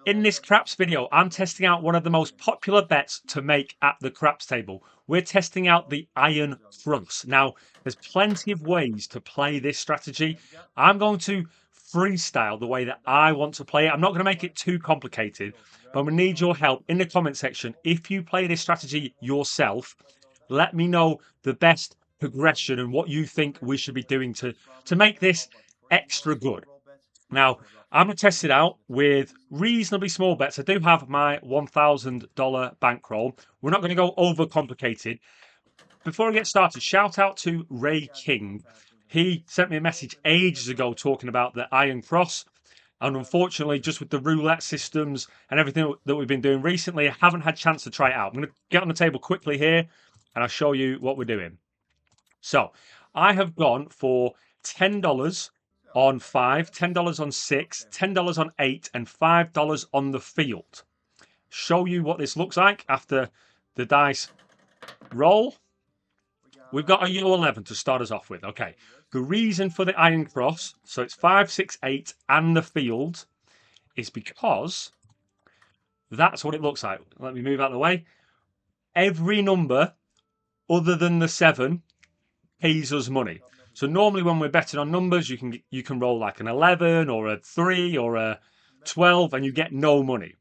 In this craps video, I'm testing out one of the most popular bets to make at the craps table. We're testing out the iron cross. Now, there's plenty of ways to play this strategy. I'm going to freestyle the way that I want to play it. I'm not going to make it too complicated, but I'm going to need your help in the comment section. If you play this strategy yourself, let me know the best progression and what you think we should be doing to make this extra good. Now, I'm going to test it out with reasonably small bets. I do have my $1,000 bankroll. We're not going to go over complicated. Before I get started, shout out to Ray King. He sent me a message ages ago talking about the Iron Cross. And unfortunately, just with the roulette systems and everything that we've been doing recently, I haven't had a chance to try it out. I'm going to get on the table quickly here and I'll show you what we're doing. So I have gone for $10 on 5, $10 on 6, $10 on 8, and $5 on the field. Show you what this looks like after the dice roll. We've got a yellow 11 to start us off with. Okay. The reason for the iron cross, so it's 5, 6, 8, and the field, is because that's what it looks like. Let me move out of the way. Every number other than the 7 pays us money. So normally when we're betting on numbers, you can roll like an 11 or a 3 or a 12 and you get no money.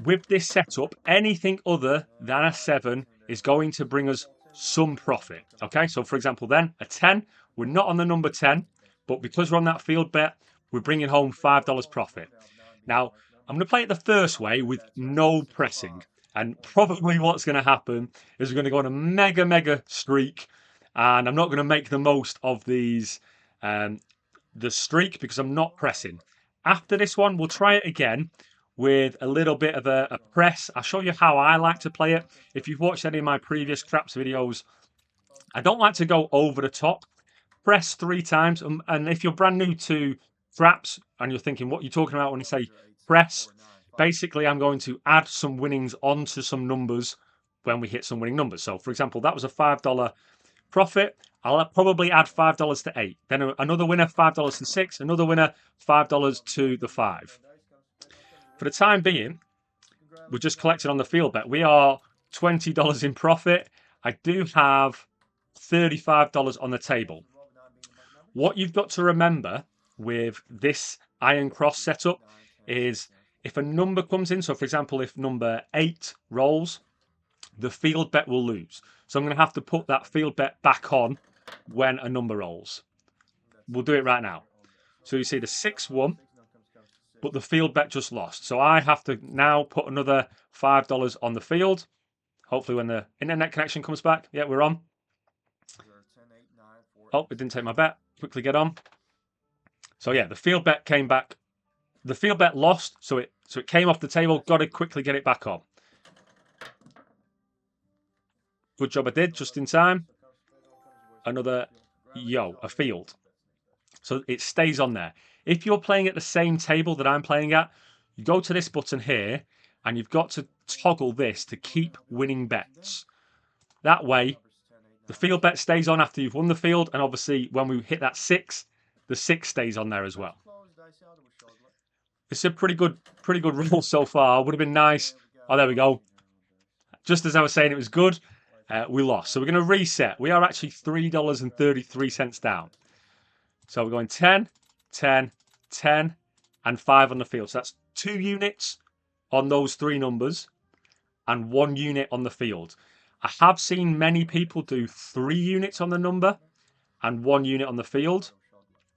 With this setup, anything other than a 7 is going to bring us some profit. Okay, so for example then, a 10, we're not on the number 10, but because we're on that field bet, we're bringing home $5 profit. Now, I'm going to play it the first way with no pressing. And probably what's going to happen is we're going to go on a mega streak. And I'm not going to make the most of these, the streak, because I'm not pressing. After this one, we'll try it again with a little bit of a press. I'll show you how I like to play it. If you've watched any of my previous craps videos, I don't like to go over the top. Press 3 times. And if you're brand new to craps and you're thinking, what you're talking about when you say press, basically I'm going to add some winnings onto some numbers when we hit some winning numbers. So, for example, that was a $5 profit. I'll probably add $5 to 8. Then another winner, $5 to 6. Another winner, $5 to the 5. For the time being, we're just collecting on the field bet. We are $20 in profit. I do have $35 on the table. What you've got to remember with this iron cross setup is if a number comes in, so for example, if number 8 rolls, the field bet will lose. So I'm going to have to put that field bet back on when a number rolls. We'll do it right now. So you see the 6 won, but the field bet just lost. So I have to now put another $5 on the field. Hopefully when the internet connection comes back. Yeah, we're on. Oh, it didn't take my bet. Quickly get on. So yeah, the field bet came back. The field bet lost, so it came off the table. Got to quickly get it back on. Good job I did, just in time. Another, a field. So it stays on there. If you're playing at the same table that I'm playing at, you go to this button here, and you've got to toggle this to keep winning bets. That way, the field bet stays on after you've won the field, and obviously when we hit that 6, the 6 stays on there as well. It's a pretty good roll so far. Would have been nice. Oh, there we go. Just as I was saying, it was good. We lost. So we're going to reset. We are actually $3.33 down. So we're going 10, 10, 10, and 5 on the field. So that's 2 units on those 3 numbers and 1 unit on the field. I have seen many people do 3 units on the number and 1 unit on the field.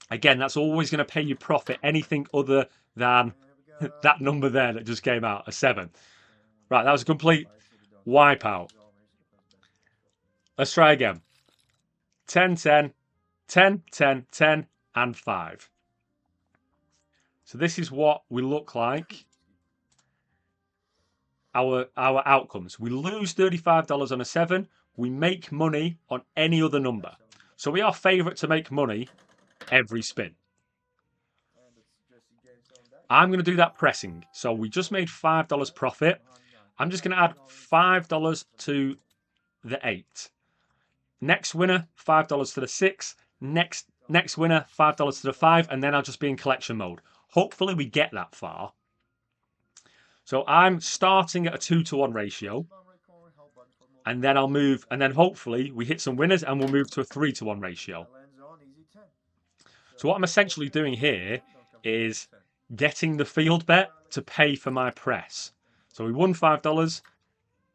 Again, that's always going to pay you profit. Anything other than that number there that just came out, a 7. Right, that was a complete wipeout. Let's try again. 10, 10, 10, 10, 10, and 5. So this is what we look like. Our outcomes. We lose $35 on a 7. We make money on any other number. So we are favourite to make money every spin. I'm going to do that pressing. So we just made $5 profit. I'm just going to add $5 to the 8. Next winner, $5 to the 6. Next winner, $5 to the 5. And then I'll just be in collection mode. Hopefully we get that far. So I'm starting at a 2-to-1 ratio, and then I'll move, and then hopefully we hit some winners and we'll move to a 3-to-1 ratio. So what I'm essentially doing here is getting the field bet to pay for my press. So we won $5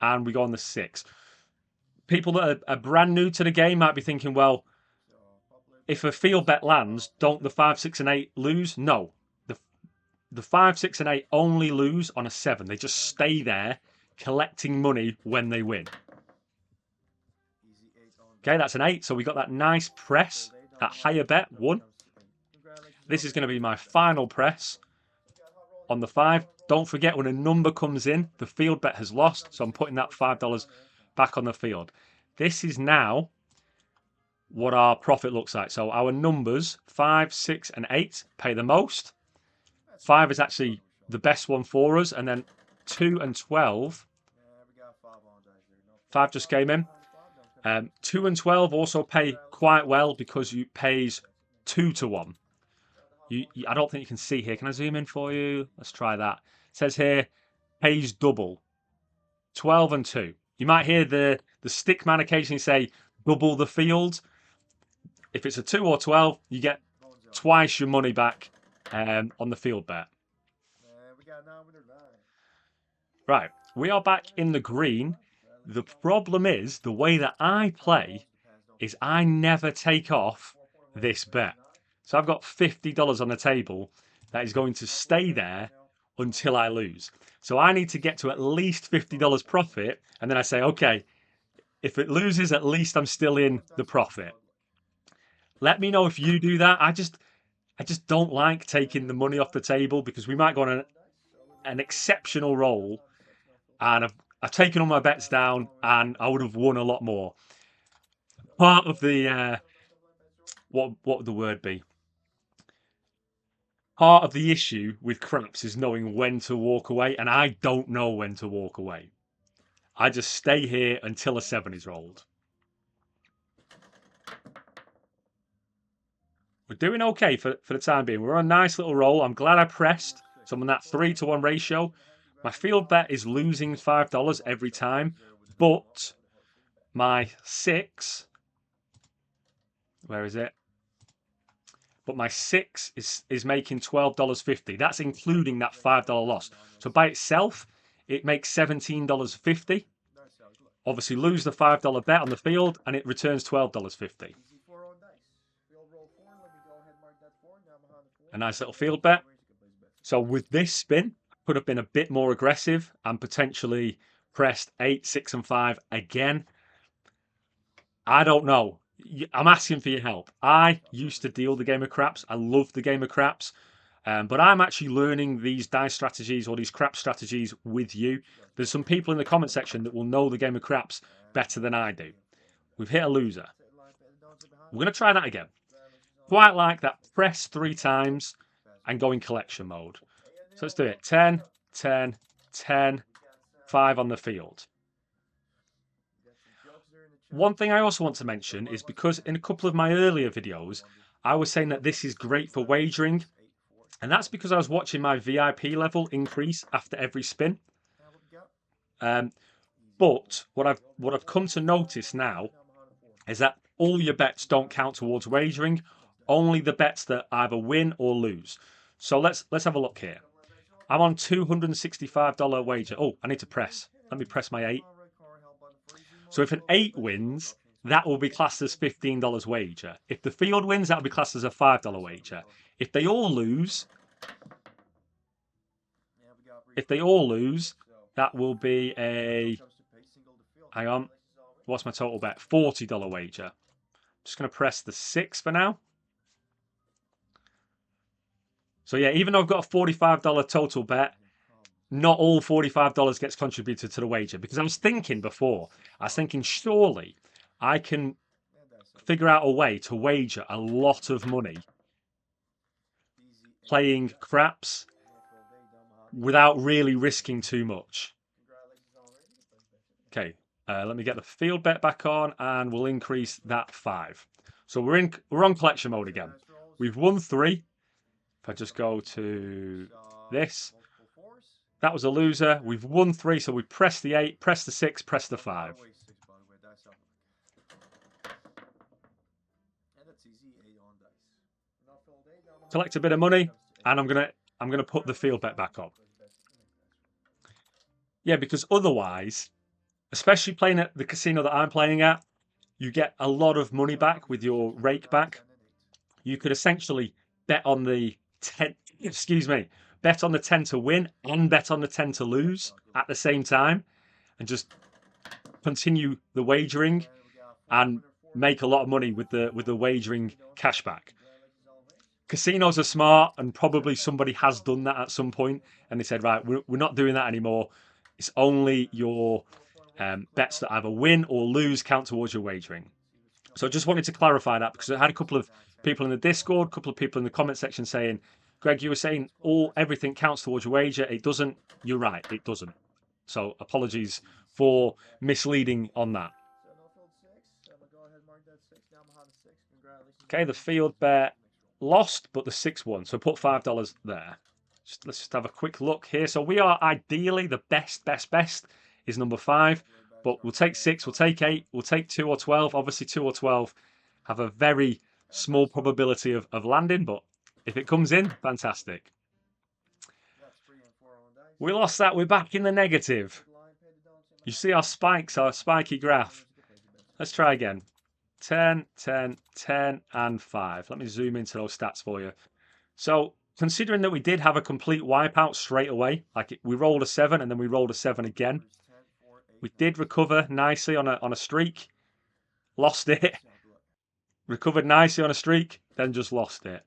and we go on the 6. People that are brand new to the game might be thinking, well, if a field bet lands, don't the 5, 6, and 8 lose? No. The 5, 6, and 8 only lose on a 7. They just stay there collecting money when they win. Okay, that's an 8. So we got that nice press, that higher bet, 1. This is going to be my final press on the 5. Don't forget, when a number comes in, the field bet has lost. So I'm putting that $5 back on the field. This is now what our profit looks like. So our numbers, 5, 6, and 8, pay the most. 5 is actually the best one for us. And then 2 and 12. 5 just came in. 2 and 12 also pay quite well because it pays 2-to-1. I don't think you can see here. Can I zoom in for you? Let's try that. It says here, pays double. 12 and 2. You might hear the stick man occasionally say, double the field. If it's a 2 or 12, you get twice your money back on the field bet. Right, we are back in the green. The problem is, the way that I play is I never take off this bet. So I've got $50 on the table that is going to stay there until I lose. So I need to get to at least $50 profit, and then I say, okay, if it loses, at least I'm still in the profit. Let me know if you do that. I just don't like taking the money off the table because we might go on an exceptional roll, and I've taken all my bets down, and I would have won a lot more. Part of the what would the word be? Part of the issue with craps is knowing when to walk away, and I don't know when to walk away. I just stay here until a 7 is rolled. We're doing okay for the time being. We're on a nice little roll. I'm glad I pressed. So I'm on that 3-to-1 ratio. My field bet is losing $5 every time, but my 6, where is it? But my 6 is making $12.50. That's including that $5 loss. So by itself, it makes $17.50. Obviously, lose the $5 bet on the field, and it returns $12.50. A nice little field bet. So with this spin, I could have been a bit more aggressive and potentially pressed 8, 6, and 5 again. I don't know. I'm asking for your help. I used to deal the game of craps. I love the game of craps. But I'm actually learning these dice strategies or these crap strategies with you. There's some people in the comment section that will know the game of craps better than I do. We've hit a loser. We're going to try that again. Quite like that. Press 3 times and go in collection mode. So let's do it. 10, 10, 10, 5 on the field. One thing I also want to mention is because in a couple of my earlier videos, I was saying that this is great for wagering. And that's because I was watching my VIP level increase after every spin. But what I've come to notice now is that all your bets don't count towards wagering, only the bets that either win or lose. So let's have a look here. I'm on $265 wager. Oh, I need to press. Let me press my 8. So if an 8 wins, that will be classed as $15 wager. If the field wins, that will be classed as a $5 wager. If they all lose, that will be a, hang on, what's my total bet? $40 wager. Just going to press the 6 for now. So yeah, even though I've got a $45 total bet, not all $45 gets contributed to the wager. Because I was thinking before, surely I can figure out a way to wager a lot of money playing craps without really risking too much. Okay, let me get the field bet back on and we'll increase that 5. So we're on collection mode again. We've won 3. If I just go to this, That was a loser. We've won 3, so we press the 8, press the 6, press the 5. Collect a bit of money, and I'm gonna put the field bet back on. Yeah, because otherwise, especially playing at the casino that I'm playing at, you get a lot of money back with your rake back. You could essentially bet on the 10, excuse me, bet on the 10 to win and bet on the 10 to lose at the same time, and just continue the wagering and make a lot of money with the wagering cashback. Casinos are smart, and probably somebody has done that at some point, and they said, right, we're not doing that anymore. It's only your bets that either win or lose count towards your wagering. So I just wanted to clarify that, because I had a couple of people in the Discord, a couple of people in the comment section saying, Greg, you were saying everything counts towards your wager. It doesn't. You're right, it doesn't. So apologies for misleading on that. Okay, the field bet lost, but the 6 won. So put $5 there. Let's just have a quick look here. So we are ideally the best is number 5, but we'll take 6, we'll take 8, we'll take 2 or 12. Obviously 2 or 12 have a very small probability of landing, but if it comes in, fantastic. We lost that. We're back in the negative. You see our spikes, our spiky graph. Let's try again. 10, 10, 10, and 5. Let me zoom into those stats for you. So, considering that we did have a complete wipeout straight away, like we rolled a 7 and then we rolled a 7 again, we did recover nicely on a streak, lost it, recovered nicely on a streak, then just lost it.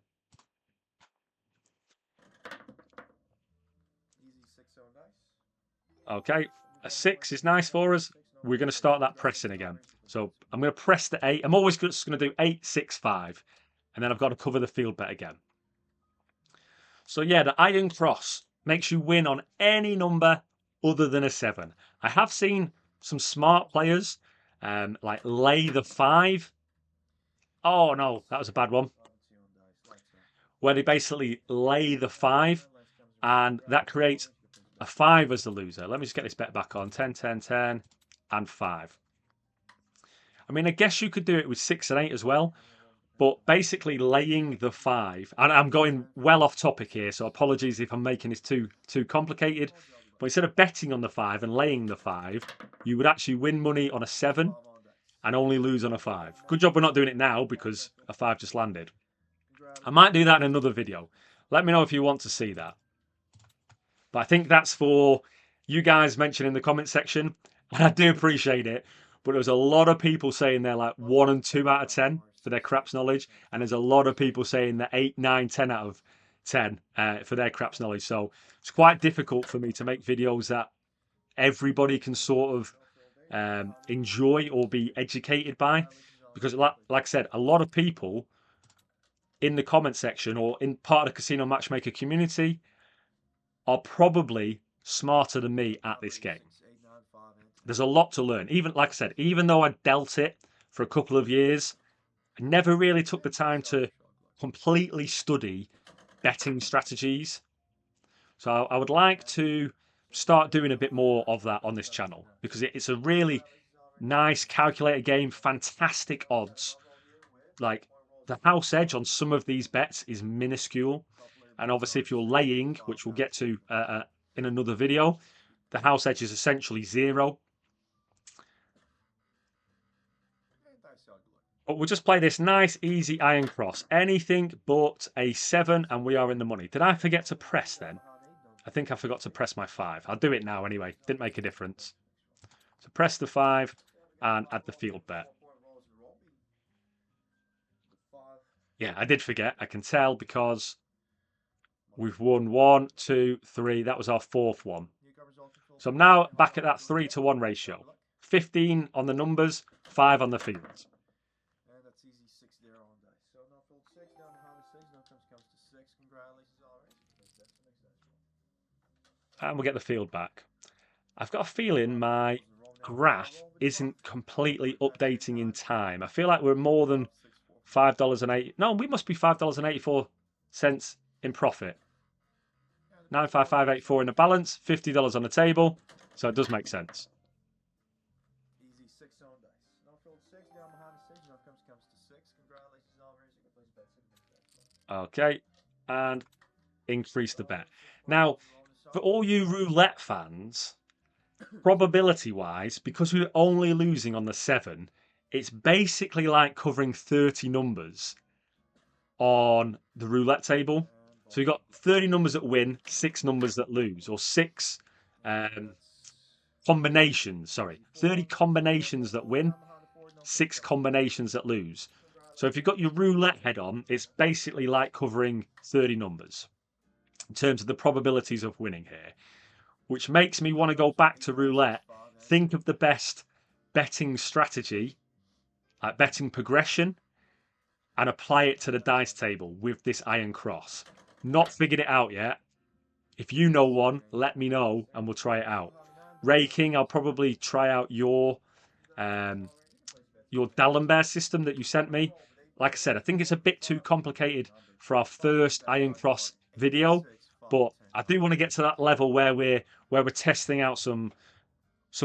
Okay, a 6 is nice for us. We're going to start that pressing again. So I'm going to press the 8. I'm always just going to do 8, 6, 5. And then I've got to cover the field bet again. So yeah, the iron cross makes you win on any number other than a 7. I have seen some smart players like lay the 5. Oh no, that was a bad one. Where they basically lay the 5, and that creates a 5 as the loser. Let me just get this bet back on. 10, 10, 10, and 5. I mean, I guess you could do it with 6 and 8 as well, but basically laying the 5, and I'm going well off topic here, so apologies if I'm making this too complicated, but instead of betting on the 5 and laying the 5, you would actually win money on a 7 and only lose on a 5. Good job we're not doing it now, because a 5 just landed. I might do that in another video. Let me know if you want to see that. But I think that's for you guys mentioned in the comment section, and I do appreciate it. But there's a lot of people saying they're like 1 and 2 out of 10 for their craps knowledge, and there's a lot of people saying they're 8, 9, 10 out of 10 for their craps knowledge. So it's quite difficult for me to make videos that everybody can sort of enjoy or be educated by, because like I said, a lot of people in the comment section or in part of the casino matchmaker community are probably smarter than me at this game. There's a lot to learn. Even like I said, even though I dealt it for a couple of years, I never really took the time to completely study betting strategies. So I would like to start doing a bit more of that on this channel, because it's a really nice calculated game, fantastic odds. Like the house edge on some of these bets is minuscule. And obviously if you're laying, which we'll get to in another video, the house edge is essentially 0. But we'll just play this nice, easy iron cross. Anything but a 7, and we are in the money. Did I forget to press then? I think I forgot to press my 5. I'll do it now anyway. Didn't make a difference. So press the 5 and add the field bet. Yeah, I did forget. I can tell because we've won 1, 2, 3. That was our 4th one. So I'm now back at that 3 to 1 ratio. 15 on the numbers, 5 on the field. And we'll get the field back. I've got a feeling my graph isn't completely updating in time. I feel like we're more than $5.80. No, we must be $5.84 in profit. 95584 in the balance, $50 on the table. So it does make sense. Easy 6 on dice. Now field 6, down behind the 6. Now comes to 6. Congratulations, Alvarez. You can place bet. Okay. And increase the bet. Now, for all you roulette fans, probability wise, because we're only losing on the 7, it's basically like covering 30 numbers on the roulette table. So you've got 30 numbers that win, 6 numbers that lose, or 6 combinations, sorry, 30 combinations that win, 6 combinations that lose. So if you've got your roulette head on, it's basically like covering 30 numbers in terms of the probabilities of winning here, which makes me want to go back to roulette, think of the best betting strategy, like betting progression, and apply it to the dice table with this iron cross. Not figured it out yet. If you know one, let me know and we'll try it out. Ray King, I'll probably try out your D'Alembert system that you sent me. Like I said, I think it's a bit too complicated for our first iron cross video, but I do want to get to that level where we're testing out some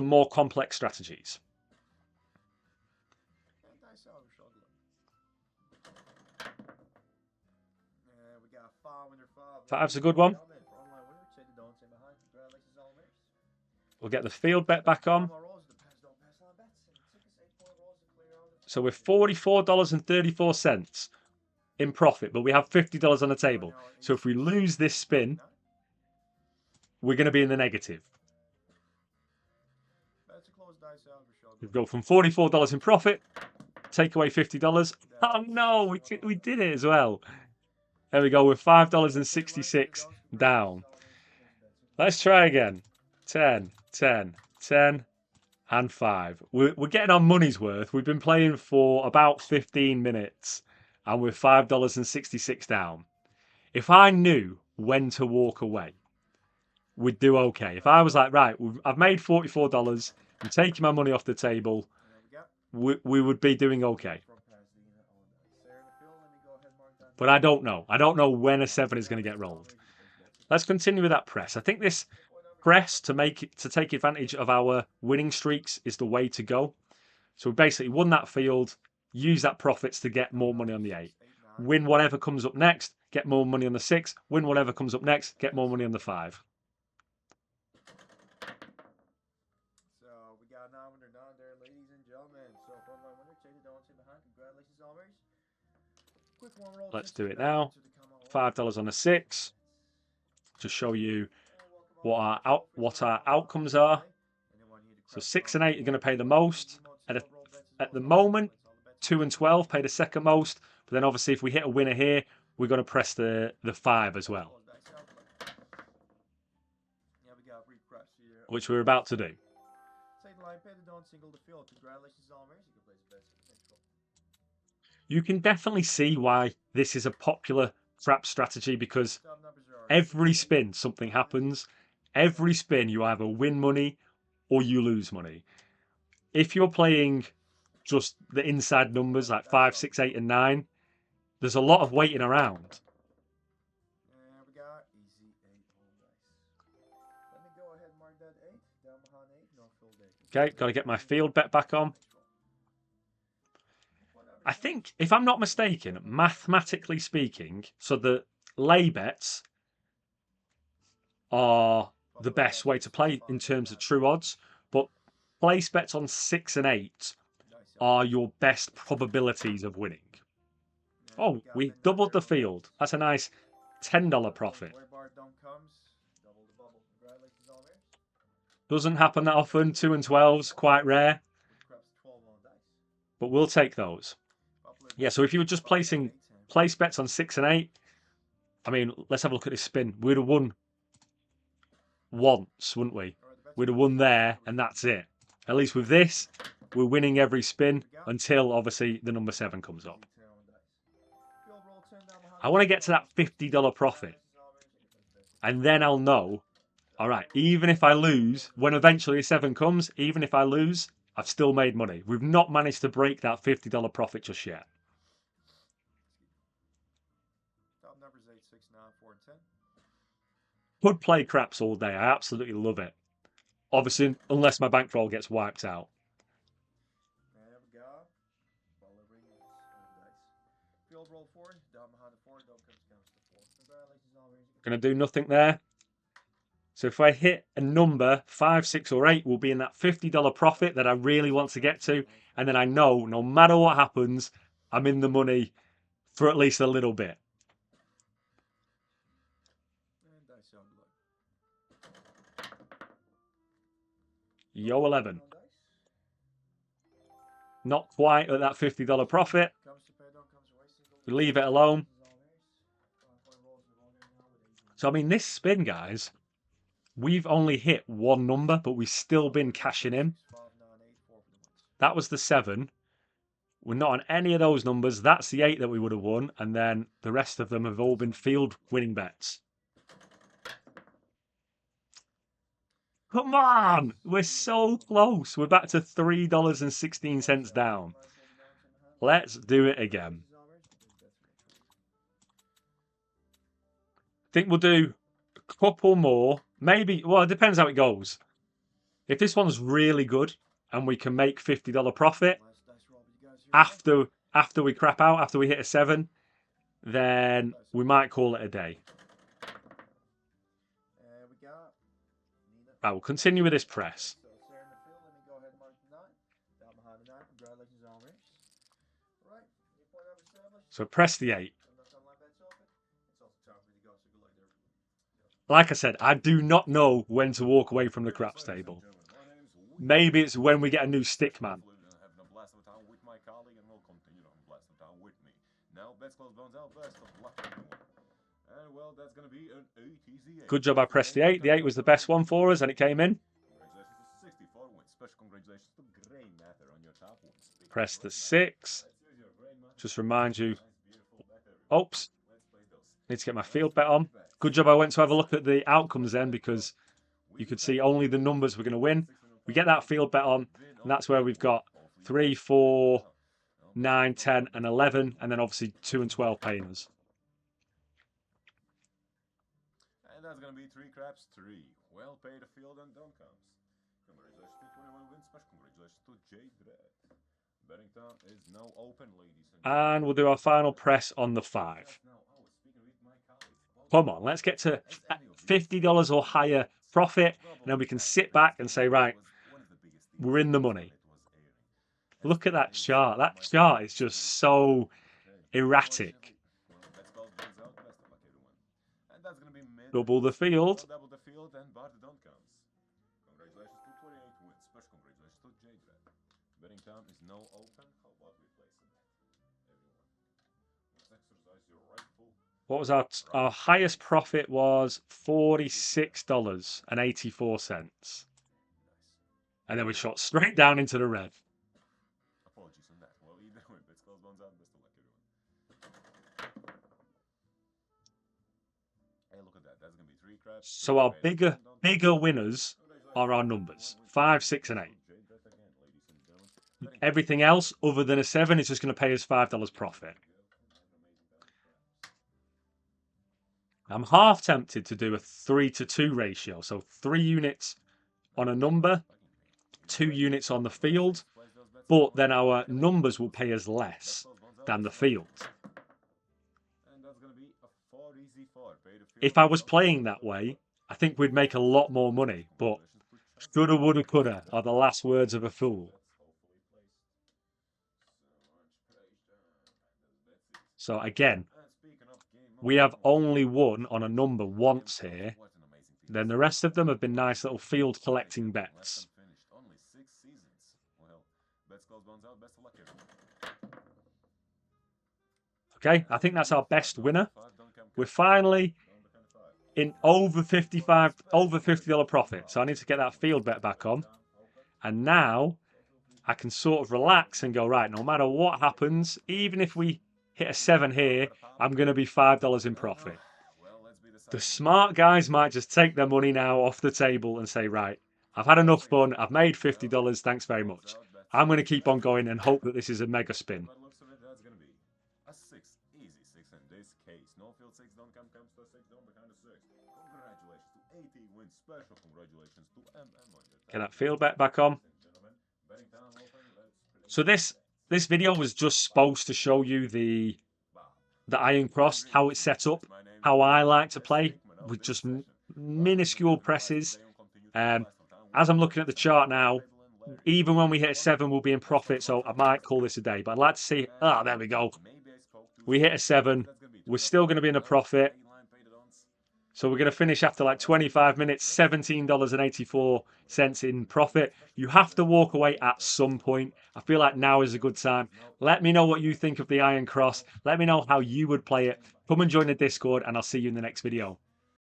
more complex strategies. Five's a good one. We'll get the field bet back on. So we're $44.34 in profit, but we have $50 on the table. So if we lose this spin, we're going to be in the negative. We go from $44 in profit, take away $50. Oh no, we did it as well. There we go, we're $5.66 down. Let's try again. 10, 10, 10, and 5. We're getting our money's worth. We've been playing for about 15 minutes and we're $5.66 down. If I knew when to walk away, we'd do okay. If I was like, right, I've made $44, I'm taking my money off the table, we would be doing okay. But I don't know. I don't know when a 7 is going to get rolled. Let's continue with that press. I think this press to take advantage of our winning streaks is the way to go. So we basically won that field, use that profits to get more money on the 8. Win whatever comes up next, get more money on the 6. Win whatever comes up next, get more money on the 5. So we got a winner down there, ladies and gentlemen. So frontline winner, take it down, behind. Congratulations, Alvarez. Quick one roll. Let's do it now. $5 on the 6 to show you what our outcomes are. So 6 and 8 are going to pay the most. At the moment, 2 and 12 pay the second most. But then obviously if we hit a winner here, we're going to press the 5 as well, which we're about to do. You can definitely see why this is a popular trap strategy, because every spin something happens. Every spin you either win money or you lose money. If you're playing just the inside numbers like 5, 6, 8, and 9, there's a lot of waiting around. Okay, got to get my field bet back on. I think, if I'm not mistaken, mathematically speaking, so the lay bets are the best way to play in terms of true odds, but place bets on 6 and 8 are your best probabilities of winning. Oh, we doubled the field. That's a nice $10 profit. Doesn't happen that often. 2 and 12s, quite rare. But we'll take those. Yeah, so if you were just placing place bets on 6 and 8, I mean, let's have a look at this spin. We'd have won once, wouldn't we? We'd have won there, and that's it. At least with this, we're winning every spin until, obviously, the number 7 comes up. I want to get to that $50 profit. And then I'll know, all right, even if I lose, when eventually a 7 comes, even if I lose, I've still made money. We've not managed to break that $50 profit just yet. Top numbers 8, 6, 9, 4, and 10. Could play craps all day. I absolutely love it. Obviously, unless my bankroll gets wiped out. There we go. Delivering on dice. Field roll 4, down behind the 4, don't comes to 4. Congratulations, already. Gonna do nothing there. So if I hit a number, 5, 6, or 8, we'll be in that $50 profit that I really want to get to. And then I know no matter what happens, I'm in the money for at least a little bit. And dice on below. Yo 11. Not quite at that $50 profit. We leave it alone. So, I mean, this spin, guys, we've only hit one number, but we've still been cashing in. That was the 7. We're not on any of those numbers. That's the 8 that we would have won. And then the rest of them have all been field winning bets. Come on! We're so close. We're back to $3.16 down. Let's do it again. I think we'll do a couple more. Maybe, well, it depends how it goes. If this one's really good and we can make $50 profit after we crap out, after we hit a 7, then we might call it a day. Right, we'll continue with this press. So press the 8. Like I said, I do not know when to walk away from the craps table. Maybe it's when we get a new stick man. Good job I pressed the 8. The 8 was the best one for us and it came in. Press the 6. Just remind you. Oops. Need to get my field bet on. Good job I went to have a look at the outcomes then because you could see only the numbers we're going to win. We get that field bet on and that's where we've got 3, 4, 9, 10 and 11 and then obviously 2 and 12 paying us. And that's going to be 3 craps, 3. Well paid a field and don't comes. Congratulations to 21 wins, special congratulations to J Dread. Betting time is now open, ladies and we'll do our final press on the 5. Come on, let's get to $50 or higher profit, and then we can sit back and say, right, we're in the money. Look at that chart. That chart is just so erratic. Double the field. Betting time is now open. How about we place a bet? Everyone, exercise your rightful. What was our highest profit was $46.84. And then we shot straight down into the red. Apologies on that. Well, either way, bets close bones out. Best of luck, everyone. Hey, look at that. That's gonna be 3 craps. So our bigger winners are our numbers 5, 6, and 8. Everything else other than a 7 is just going to pay us $5 profit. I'm half tempted to do a 3-to-2 ratio. So 3 units on a number, 2 units on the field, but then our numbers will pay us less than the field. If I was playing that way, I think we'd make a lot more money, but shoulda, woulda, coulda are the last words of a fool. So again, we have only won on a number once here. Then the rest of them have been nice little field collecting bets. Okay, I think that's our best winner. We're finally in over $50 profit. So I need to get that field bet back on. And now I can sort of relax and go, right, no matter what happens, even if we hit a 7 here, I'm going to be $5 in profit. The smart guys might just take their money now off the table and say, right, I've had enough fun. I've made $50. Thanks very much. I'm going to keep on going and hope that this is a mega spin. A 6, easy 6 in this case. No field 6, don't comes to 6, don't behind the 6. Congratulations to 80 win special. Congratulations to MM on your Get tab. that field bet back on. Ladies and gentlemen, betting time open. Let's play So this bets. video was just supposed to show you the Bob. iron cross, how it's set up, how I like to play with just minuscule presses. As I'm looking at the chart now, even when we hit a 7, we'll be in profit, so I might call this a day. But I'd like to see, there we go. We hit a 7. We're still going to be in a profit. So we're going to finish after like 25 minutes, $17.84 in profit. You have to walk away at some point. I feel like now is a good time. Let me know what you think of the iron cross. Let me know how you would play it. Come and join the Discord, and I'll see you in the next video.